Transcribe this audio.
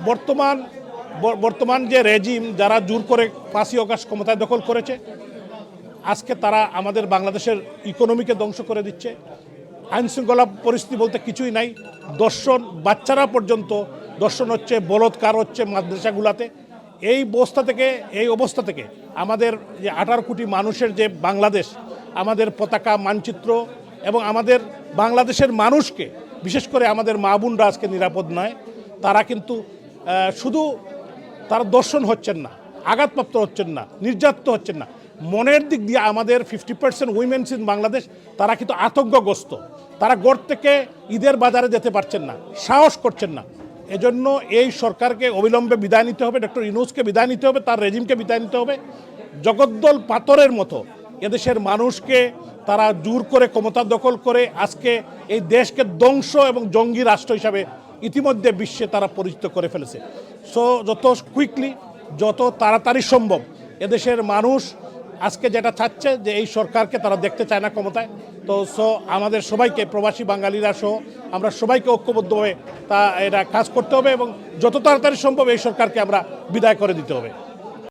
বর্তমান বর্তমান যে রেজিম যারা জোর করে 5ই আগস্ট ক্ষমতায় দখল করেছে, আজকে তারা আমাদের বাংলাদেশের ইকোনমিকে ধ্বংস করে দিচ্ছে। আইনশৃঙ্খলা পরিস্থিতি বলতে কিছুই নাই। দর্শন, বাচ্চারা পর্যন্ত দর্শন হচ্ছে, বলৎকার হচ্ছে মাদ্রাসাগুলাতে। এই অবস্থা থেকে আমাদের যে 18 কোটি মানুষের যে বাংলাদেশ, আমাদের পতাকা মানচিত্র এবং আমাদের বাংলাদেশের মানুষকে, বিশেষ করে আমাদের মা বোনরা আজকে নিরাপদ নয়। তারা কিন্তু শুধু তারা দর্শন হচ্ছেন না, আঘাতপ্রাপ্ত হচ্ছেন না, নির্যাতিত হচ্ছেন না, মনের দিক দিয়ে আমাদের 50% উইমেন্স ইন বাংলাদেশ তারা কিন্তু আতঙ্কগ্রস্ত। তারা ঘর থেকে ঈদের বাজারে যেতে পারছেন না, সাহস করছেন না। এজন্য এই সরকারকে অবিলম্বে বিদায় নিতে হবে, ডক্টর ইউনূসকে বিদায় নিতে হবে, তার রেজিমকে বিদায় নিতে হবে। জগদ্দল পাথরের মতো এদেশের মানুষকে তারা জোর করে ক্ষমতা দখল করে আজকে এই দেশকে ধ্বংস এবং জঙ্গি রাষ্ট্র হিসাবে ইতিমধ্যে বিশ্বে তারা পরিচিত করে ফেলেছে। সো যত কুইকলি, যত তাড়াতাড়ি সম্ভব এদেশের মানুষ আজকে যেটা চাচ্ছে যে এই সরকারকে তারা দেখতে চায় না ক্ষমতায়। তো আমাদের সবাইকে, প্রবাসী বাঙালিরা সহ আমরা সবাইকে ঐক্যবদ্ধভাবে এটা কাজ করতে হবে এবং যত তাড়াতাড়ি সম্ভব এই সরকারকে আমরা বিদায় করে দিতে হবে।